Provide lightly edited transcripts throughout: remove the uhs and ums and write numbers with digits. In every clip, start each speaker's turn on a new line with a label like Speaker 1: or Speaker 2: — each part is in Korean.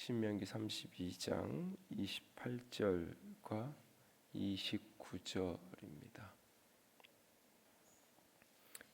Speaker 1: 신명기 32장 28절과 29절입니다.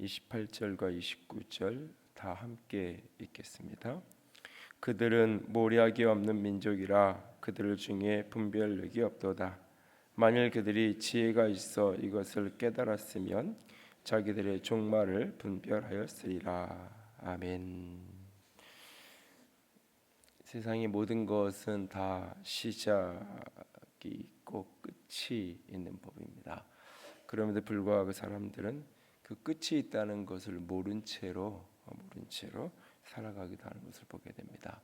Speaker 1: 28절과 29절 다 함께 읽겠습니다. 그들은 모략이 없는 민족이라 그들 중에 분별력이 없도다. 만일 그들이 지혜가 있어 이것을 깨달았으면 자기들의 종말을 분별하였으리라. 아멘. 세상의 모든 것은 다 시작이 있고 끝이 있는 법입니다. 그럼에도 불구하고 사람들은 그 끝이 있다는 것을 모른 채로 살아가기도 하는 것을 보게 됩니다.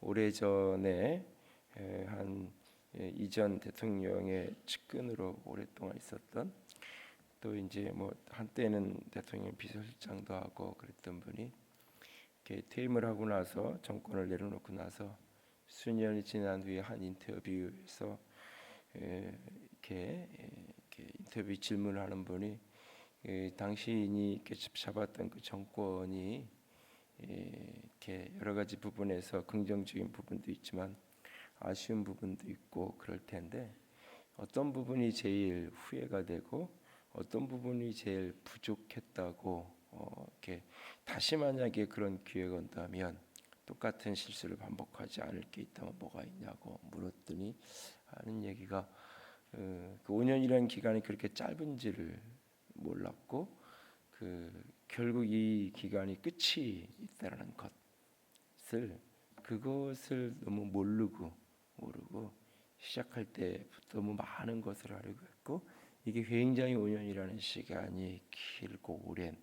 Speaker 1: 오래전에 한 이전 대통령의 측근으로 오랫동안 있었던, 또 이제 뭐 한때는 대통령 비서실장도 하고 그랬던 분이 퇴임을 하고 나서 정권을 내려놓고 나서 수년이 지난 후에 한 인터뷰에서 이렇게 인터뷰 질문을 하는 분이 당신이 이렇게 잡았던 그 정권이 이렇게 여러 가지 부분에서 긍정적인 부분도 있지만 아쉬운 부분도 있고 그럴 텐데 어떤 부분이 제일 후회가 되고 어떤 부분이 제일 부족했다고 이렇게 다시 만약에 그런 기회가 온다면 똑같은 실수를 반복하지 않을 게 있다면 뭐가 있냐고 물었더니 하는 얘기가 그 5년이라는 기간이 그렇게 짧은지를 몰랐고 결국 이 기간이 끝이 있다라는 그것을 너무 모르고 시작할 때부터 너무 많은 것을 알고 있고 이게 굉장히 5년이라는 시간이 길고 오랜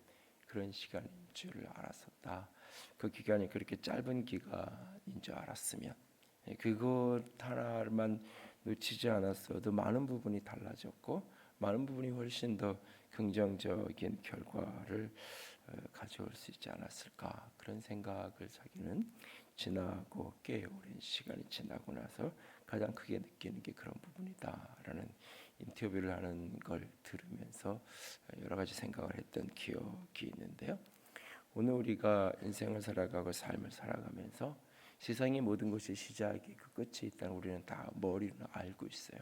Speaker 1: 그런 시간인 줄 알았었다. 그 기간이 그렇게 짧은 기간인 줄 알았으면 그것 하나만 놓치지 않았어도 많은 부분이 달라졌고 많은 부분이 훨씬 더 긍정적인 결과를 가져올 수 있지 않았을까, 그런 생각을 자기는 지나고 꽤 오랜 시간이 지나고 나서 가장 크게 느끼는 게 그런 부분이다라는 인터뷰를 하는 걸 들으면서 여러 가지 생각을 했던 기억이 있는데요. 오늘 우리가 인생을 살아가고 삶을 살아가면서 세상의 모든 것이 시작이 그 끝이 있다는 우리는 다 머리로 알고 있어요.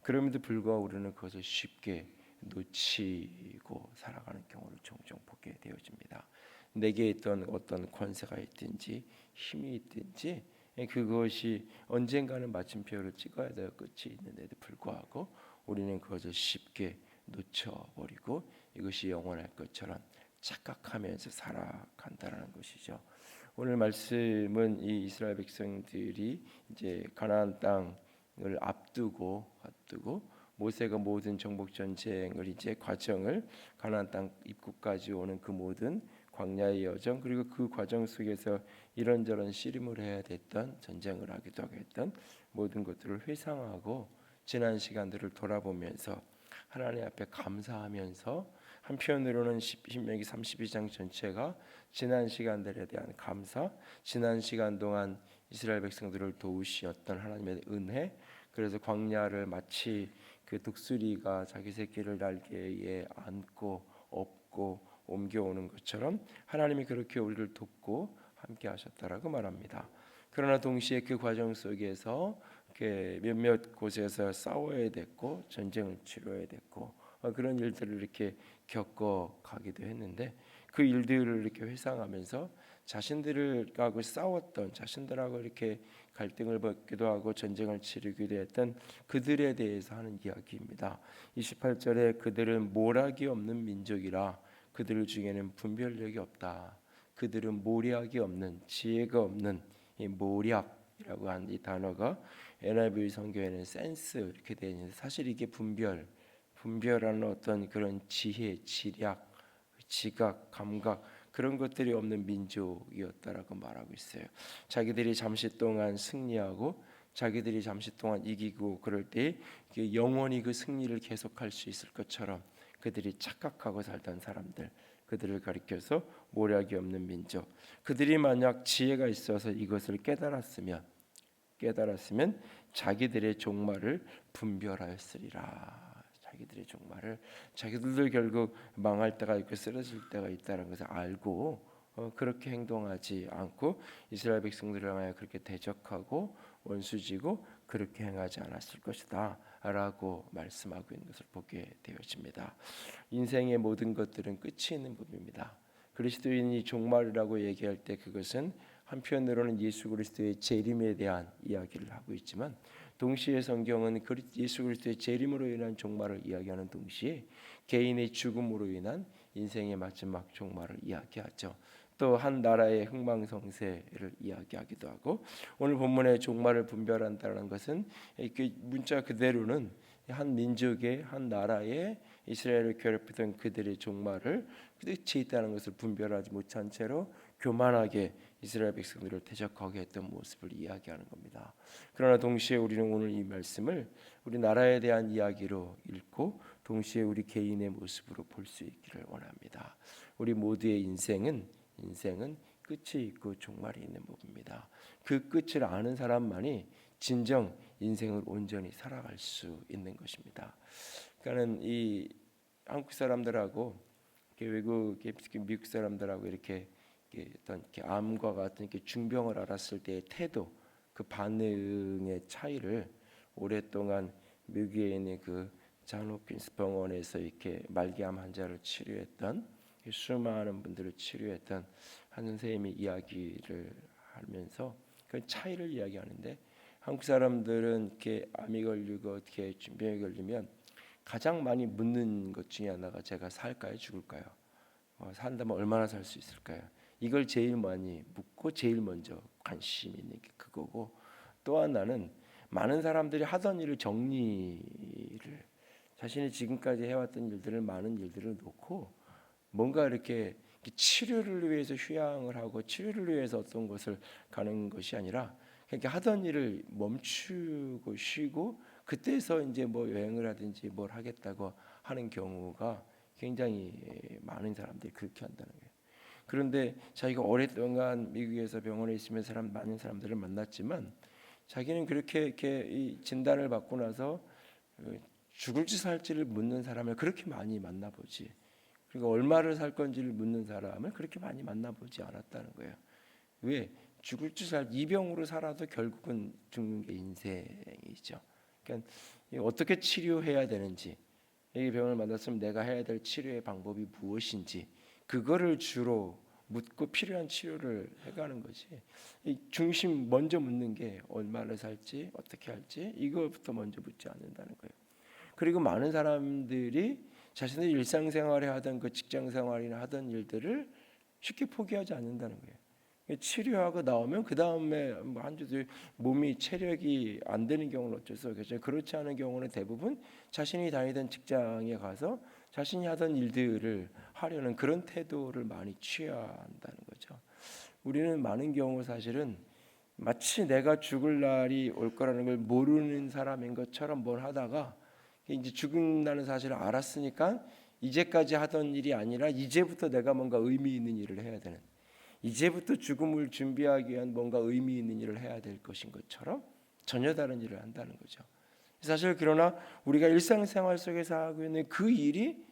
Speaker 1: 그럼에도 불구하고 우리는 그것을 쉽게 놓치고 살아가는 경우를 종종 보게 되어집니다. 내게 있던 어떤 권세가 있든지 힘이 있든지 그것이 언젠가는 마침표를 찍어야 될 끝이 있는데도 불구하고 우리는 그것을 쉽게 놓쳐버리고 이것이 영원할 것처럼 착각하면서 살아간다는 것이죠. 오늘 말씀은 이 이스라엘 백성들이 이제 가나안 땅을 앞두고 모세가 모든 정복 전쟁을 이제 과정을 가나안 땅 입구까지 오는 그 모든 광야의 여정, 그리고 그 과정 속에서 이런저런 씨름을 해야 됐던, 전쟁을 하기도 하고 했던 모든 것들을 회상하고 지난 시간들을 돌아보면서 하나님 앞에 감사하면서 한편으로는 신명기 32장 전체가 지난 시간들에 대한 감사, 지난 시간 동안 이스라엘 백성들을 도우시었던 하나님의 은혜, 그래서 광야를 마치 그 독수리가 자기 새끼를 날개에 안고 업고 옮겨오는 것처럼 하나님이 그렇게 우리를 돕고 함께 하셨다라고 말합니다. 그러나 동시에 그 과정 속에서 몇몇 곳에서 싸워야 됐고 전쟁을 치러야 됐고 그런 일들을 이렇게 겪어 가기도 했는데 그 일들을 이렇게 회상하면서 자신들하고 싸웠던, 자신들하고 이렇게 갈등을 벌이기도 하고 전쟁을 치르기도 했던 그들에 대해서 하는 이야기입니다. 28절에 그들은 모략이 없는 민족이라 그들 중에는 분별력이 없다. 그들은 모략이 없는, 지혜가 없는, 이 모략이라고 한 이 단어가 NIV 성경에는 센스 이렇게 되어 있는데 사실 이게 분별하는 어떤 그런 지혜, 지략, 지각, 감각 그런 것들이 없는 민족이었다라고 말하고 있어요. 자기들이 잠시 동안 승리하고 자기들이 잠시 동안 이기고 그럴 때 영원히 그 승리를 계속할 수 있을 것처럼 그들이 착각하고 살던 사람들, 그들을 가리켜서 모략이 없는 민족. 그들이 만약 지혜가 있어서 이것을 깨달았으면 자기들의 종말을 분별하였으리라. 자기들의 종말을, 자기들도 결국 망할 때가 있고 쓰러질 때가 있다는 것을 알고 그렇게 행동하지 않고 이스라엘 백성들을 향하여 그렇게 대적하고 원수지고 그렇게 행하지 않았을 것이다 라고 말씀하고 있는 것을 보게 되어집니다. 인생의 모든 것들은 끝이 있는 법입니다. 그리스도인이 종말이라고 얘기할 때 그것은 한편으로는 예수 그리스도의 재림에 대한 이야기를 하고 있지만 동시에 성경은 예수 그리스도의 재림으로 인한 종말을 이야기하는 동시에 개인의 죽음으로 인한 인생의 마지막 종말을 이야기하죠. 또 한 나라의 흥망성쇠를 이야기하기도 하고 오늘 본문의 종말을 분별한다는 것은 그 문자 그대로는 한 민족의 한 나라의 이스라엘을 괴롭히던 그들의 종말을 끝이 있다는 것을 분별하지 못한 채로 교만하게 이스라엘 백성들을 대적하게 했던 모습을 이야기하는 겁니다. 그러나 동시에 우리는 오늘 이 말씀을 우리 나라에 대한 이야기로 읽고 동시에 우리 개인의 모습으로 볼 수 있기를 원합니다. 우리 모두의 인생은 끝이 있고 종말이 있는 법입니다. 그 끝을 아는 사람만이 진정 인생을 온전히 살아갈 수 있는 것입니다. 그러니까는 이 한국 사람들하고 외국 미국 사람들하고 이렇게 어떤 이렇게 암과 같은 이렇게 중병을 알았을 때의 태도, 그 반응의 차이를 오랫동안 미국에 있는 그 존 홉킨스 병원에서 이렇게 말기암 환자를 치료했던 수많은 분들을 치료했던 한 선생님이 이야기를 하면서 그 차이를 이야기하는데 한국 사람들은 이렇게 암이 걸리고 어떻게 중병이 걸리면 가장 많이 묻는 것 중에 하나가 제가 살까요, 죽을까요? 산다면 얼마나 살 수 있을까요? 이걸 제일 많이 묻고 제일 먼저 관심 있는 게 그거고 또 하나는 많은 사람들이 하던 일을 정리를 자신이 지금까지 해왔던 일들을 많은 일들을 놓고 뭔가 이렇게 치료를 위해서 휴양을 하고 치료를 위해서 어떤 것을 가는 것이 아니라 그러니까 하던 일을 멈추고 쉬고 그때서 이제 뭐 여행을 하든지 뭘 하겠다고 하는 경우가 굉장히 많은 사람들이 그렇게 한다는 거예요. 그런데 자기가 오랫동안 미국에서 병원에 있으면서 많은 사람들을 만났지만 자기는 그렇게 이렇게 이 진단을 받고 나서 죽을지 살지를 묻는 사람을 그렇게 많이 만나보지. 그리고 얼마를 살 건지를 묻는 사람을 그렇게 많이 만나보지 않았다는 거예요. 왜? 죽을지 이병으로 살아도 결국은 죽는 게 인생이죠. 그러니까 어떻게 치료해야 되는지, 이 병을 만났으면 내가 해야 될 치료의 방법이 무엇인지 그거를 주로 묻고 필요한 치료를 해가는 거지. 이 중심 먼저 묻는 게 얼마를 살지 어떻게 할지 이거부터 먼저 묻지 않는다는 거예요. 그리고 많은 사람들이 자신의 일상생활에 하던 그 직장생활이나 하던 일들을 쉽게 포기하지 않는다는 거예요. 치료하고 나오면 그 다음에 한 주도 몸이 체력이 안 되는 경우는 어쩔 수 없겠죠. 그렇지 않은 경우는 대부분 자신이 다니던 직장에 가서 자신이 하던 일들을 하려는 그런 태도를 많이 취해야 한다는 거죠. 우리는 많은 경우 사실은 마치 내가 죽을 날이 올 거라는 걸 모르는 사람인 것처럼 뭘 하다가 이제 죽는다는 사실을 알았으니까 이제까지 하던 일이 아니라 이제부터 내가 뭔가 의미 있는 일을 해야 되는, 이제부터 죽음을 준비하기 위한 뭔가 의미 있는 일을 해야 될 것인 것처럼 전혀 다른 일을 한다는 거죠. 사실 그러나 우리가 일상생활 속에서 하고 있는 그 일이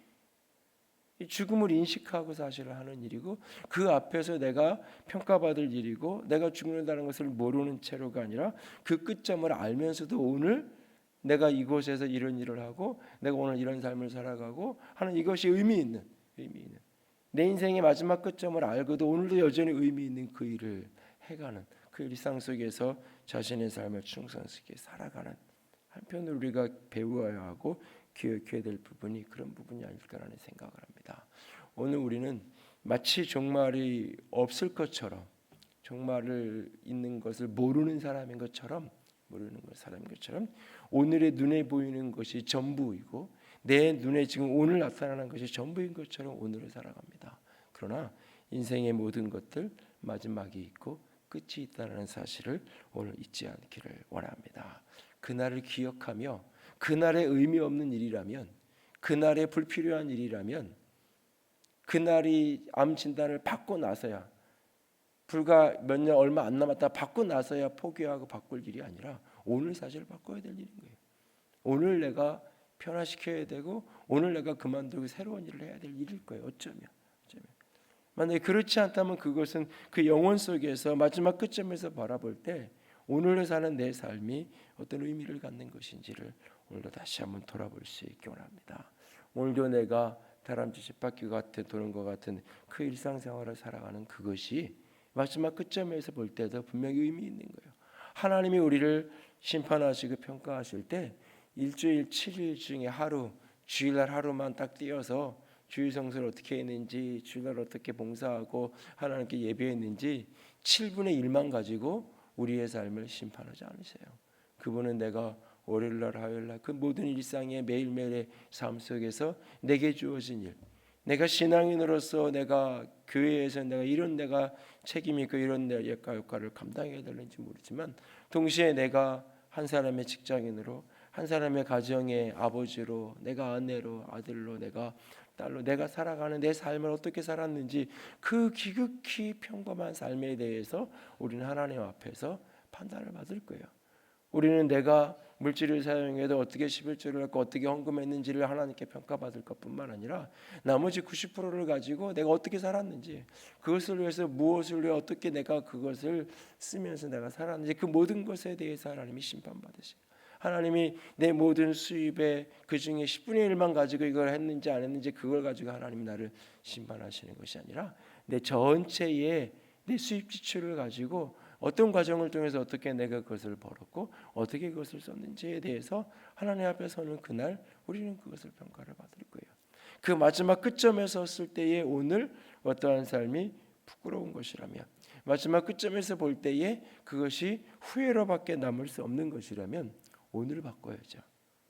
Speaker 1: 죽음을 인식하고 사실을 하는 일이고 그 앞에서 내가 평가받을 일이고 내가 죽는다는 것을 모르는 채로가 아니라 그 끝점을 알면서도 오늘 내가 이곳에서 이런 일을 하고 내가 오늘 이런 삶을 살아가고 하는 이것이 의미 있는 내 인생의 마지막 끝점을 알고도 오늘도 여전히 의미 있는 그 일을 해가는 그 일상 속에서 자신의 삶을 충성스럽게 살아가는 한편으로 우리가 배워야 하고 기억해야 될 부분이 그런 부분이 아닐까라는 생각을 합니다. 오늘 우리는 마치 종말이 없을 것처럼 종말을 있는 것을 모르는 사람인 것처럼 오늘의 눈에 보이는 것이 전부이고 내 눈에 지금 오늘 나타나는 것이 전부인 것처럼 오늘을 살아갑니다. 그러나 인생의 모든 것들 마지막이 있고 끝이 있다는 사실을 오늘 잊지 않기를 원합니다. 그날을 기억하며 그날의 의미 없는 일이라면 그날의 불필요한 일이라면 그날이 암 진단을 받고 나서야 불과 몇 년 얼마 안 남았다 받고 나서야 포기하고 바꿀 일이 아니라 오늘 사실을 바꿔야 될 일인 거예요. 오늘 내가 변화시켜야 되고 오늘 내가 그만두고 새로운 일을 해야 될 일일 거예요. 어쩌면 만약에 그렇지 않다면 그것은 그 영혼 속에서 마지막 끝점에서 바라볼 때 오늘을 사는 내 삶이 어떤 의미를 갖는 것인지를 오늘도 다시 한번 돌아볼 수 있기 원합니다. 오늘도 내가 다람쥐 쳇바퀴 같은 도는 것 같은 그 일상생활을 살아가는 그것이 마지막 끝점에서 볼 때도 분명히 의미 있는 거예요. 하나님이 우리를 심판하시고 평가하실 때 일주일 7일 중에 하루, 주일날 하루만 딱 띄어서 주일 성수를 어떻게 했는지, 주일날 어떻게 봉사하고 하나님께 예배했는지 7분의 1만 가지고 우리의 삶을 심판하지 않으세요. 그분은 내가 월요일날, 화요일날 그 모든 일상의 매일매일의 삶 속에서 내게 주어진 일, 내가 신앙인으로서 내가 교회에서 내가 책임이 있고 이런 내 역할을 감당해야 되는지 모르지만 동시에 내가 한 사람의 직장인으로, 한 사람의 가정의 아버지로, 내가 아내로, 아들로, 내가 딸로 내가 살아가는 내 삶을 어떻게 살았는지 그 지극히 평범한 삶에 대해서 우리는 하나님 앞에서 판단을 받을 거예요. 우리는 내가 물질을 사용해도 어떻게 11조를 했고 어떻게 헌금했는지를 하나님께 평가받을 것뿐만 아니라 나머지 90%를 가지고 내가 어떻게 살았는지, 그것을 위해서 무엇을 위해 어떻게 내가 그것을 쓰면서 내가 살았는지, 그 모든 것에 대해서 하나님이 심판받으세요. 하나님이 내 모든 수입의 그 중에 10분의 1만 가지고 이걸 했는지 안 했는지 그걸 가지고 하나님이 나를 심판하시는 것이 아니라 내 전체의 내 수입 지출을 가지고 어떤 과정을 통해서 어떻게 내가 그것을 벌었고 어떻게 그것을 썼는지에 대해서 하나님 앞에 서는 그날 우리는 그것을 평가를 받을 거예요. 그 마지막 끝점에 섰을 때의 오늘 어떠한 삶이 부끄러운 것이라면, 마지막 끝점에서 볼 때에 그것이 후회로밖에 남을 수 없는 것이라면 오늘 바꿔야죠.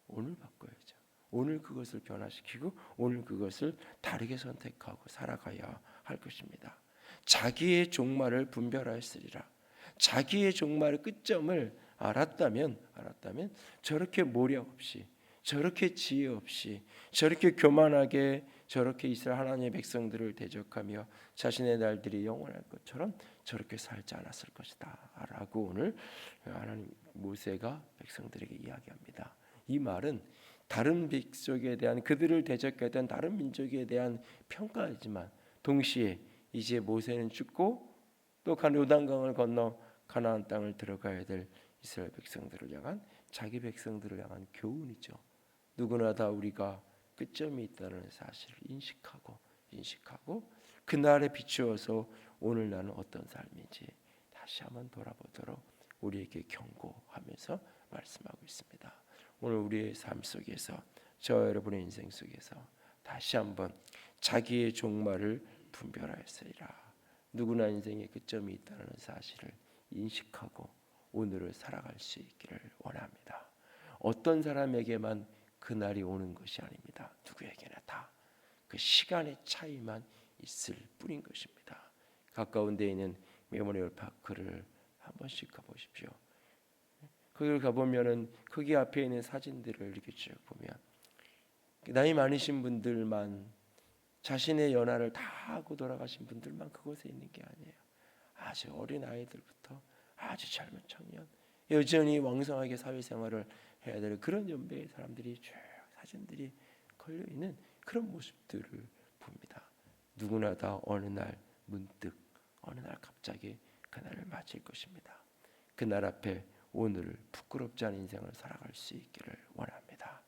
Speaker 1: 오늘 바꿔야죠. 오늘 그것을 변화시키고 오늘 그것을 다르게 선택하고 살아가야 할 것입니다. 자기의 종말을 분별하였으리라. 자기의 종말의 끝점을 알았다면 저렇게 모략 없이, 저렇게 지혜 없이, 저렇게 교만하게, 저렇게 이스라엘 하나님의 백성들을 대적하며 자신의 날들이 영원할 것처럼 저렇게 살지 않았을 것이다 라고 오늘 하나님 모세가 백성들에게 이야기합니다. 이 말은 다른 백성에 대한, 그들을 대적했던 다른 민족에 대한 평가이지만 동시에 이제 모세는 죽고 또 요단강을 건너 가나안 땅을 들어가야 될 이스라엘 백성들을 향한, 자기 백성들을 향한 교훈이죠. 누구나 다 우리가 끝점이 있다는 사실을 인식하고 그날에 비추어서 오늘 나는 어떤 삶인지 다시 한번 돌아보도록 우리에게 경고하면서 말씀하고 있습니다. 오늘 우리의 삶 속에서, 저 여러분의 인생 속에서 다시 한번 자기의 종말을 분별하였으리라. 누구나 인생의 끝점이 있다는 사실을 인식하고 오늘을 살아갈 수 있기를 원합니다. 어떤 사람에게만 그날이 오는 것이 아닙니다. 누구에게나 다 그 시간의 차이만 있을 뿐인 것입니다. 가까운 데 있는 메모리얼 파크를 한 번씩 가보십시오. 거기를 가보면은 거기 앞에 있는 사진들을 이렇게 쭉 보면 나이 많으신 분들만, 자신의 연하를 다 하고 돌아가신 분들만 그곳에 있는 게 아니에요. 아주 어린 아이들부터 아주 젊은 청년, 여전히 왕성하게 사회생활을 해야 될 그런 연배의 사람들이 쭉 사진들이 걸려 있는 그런 모습들을 봅니다. 누구나 다 어느 날 문득, 어느 날 갑자기 그날을 맞을 것입니다. 그날 앞에 오늘을 부끄럽지 않은 인생을 살아갈 수 있기를 원합니다.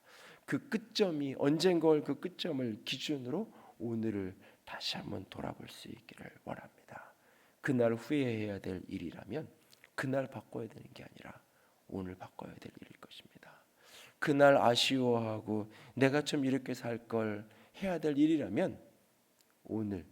Speaker 1: 그 끝점이 언젠가 올 그 끝점을 기준으로 오늘을 다시 한번 돌아볼 수 있기를 원합니다. 그날 후회해야 될 일이라면 그날 바꿔야 되는 게 아니라 오늘 바꿔야 될 일일 것입니다. 그날 아쉬워하고 내가 좀 이렇게 살 걸 해야 될 일이라면 오늘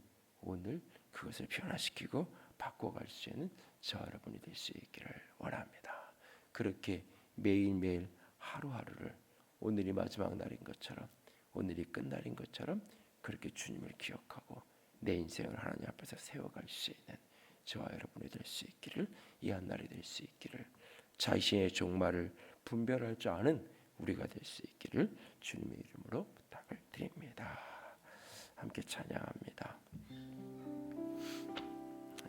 Speaker 1: 그것을 변화시키고 바꿔갈 수 있는 저 여러분이 될 수 있기를 원합니다. 그렇게 매일매일 하루하루를 오늘이 마지막 날인 것처럼, 오늘이 끝날인 것처럼 그렇게 주님을 기억하고 내 인생을 하나님 앞에서 세워갈 수 있는 저와 여러분이 될 수 있기를, 이 한날이 될 수 있기를, 자신의 종말을 분별할 줄 아는 우리가 될 수 있기를 주님의 이름으로 부탁을 드립니다. 함께 찬양합니다.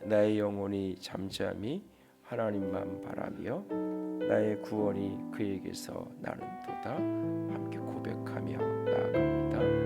Speaker 1: 나의 영혼이 잠잠히 하나님만 바라며 나의 구원이 그에게서 나는도다. 함께 고백하며 나아갑니다.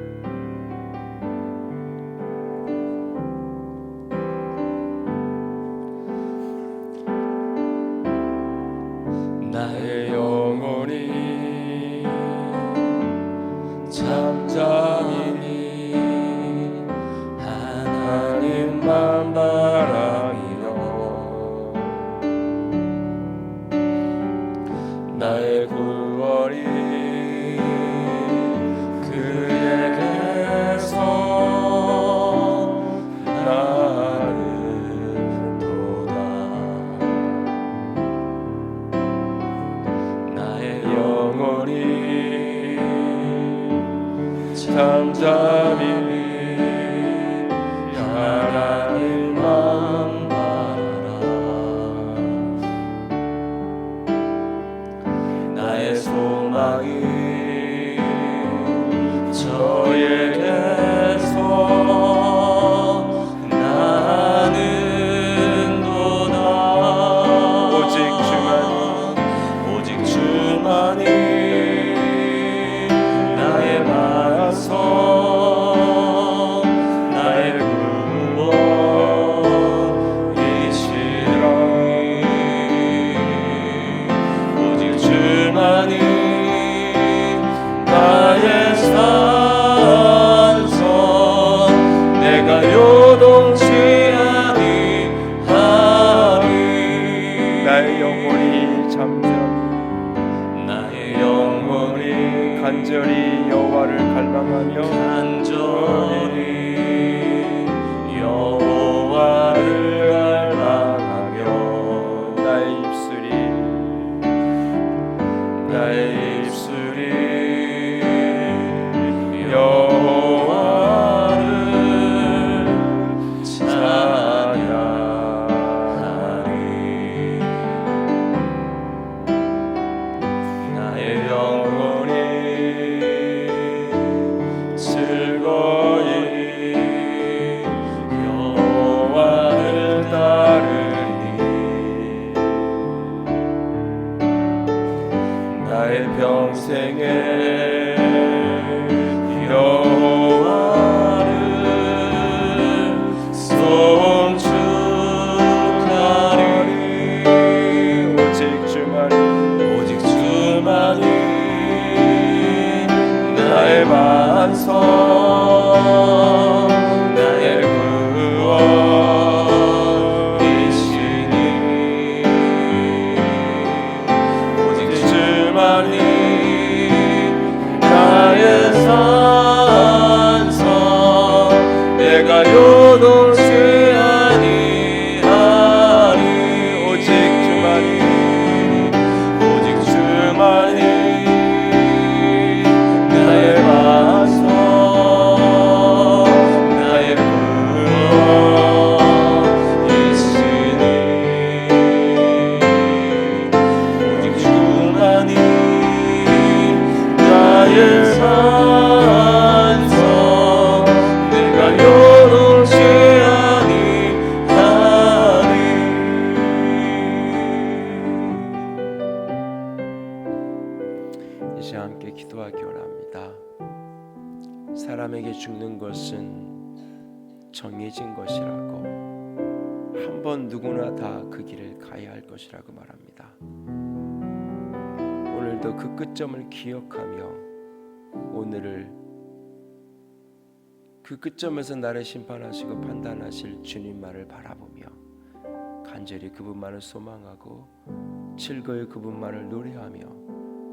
Speaker 1: 내가 요동치 아니하리. 오직 주만이 나의 반석 나의 구원이시니 오직 주만이 나의 반석 내가 요동치 아니하리. 이제 함께 기도하기 원합니다. 사람에게 죽는 것은 정해진 것이라고, 한 번 누구나 다 그 길을 가야 할 것이라고 말합니다. 오늘도 그 끝점을 기억하며 오늘을 그 끝점에서 나를 심판하시고 판단하실 주님만을 바라보며 간절히 그분만을 소망하고 즐거이 그분만을 노래하며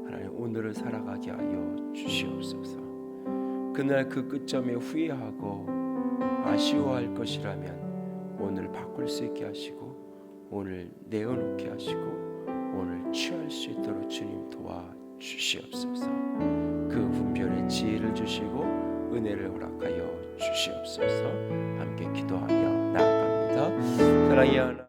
Speaker 1: 하나님 오늘을 살아가게 하여 주시옵소서. 그날 그 끝점에 후회하고 아쉬워할 것이라면 오늘 바꿀 수 있게 하시고 오늘 내어놓게 하시고 오늘 취할 수 있도록 주님 도와주시옵소서. 그 분별의 지혜를 주시고 은혜를 허락하여 주시옵소서. 함께 기도하며 나아갑니다. 사랑의 하나님,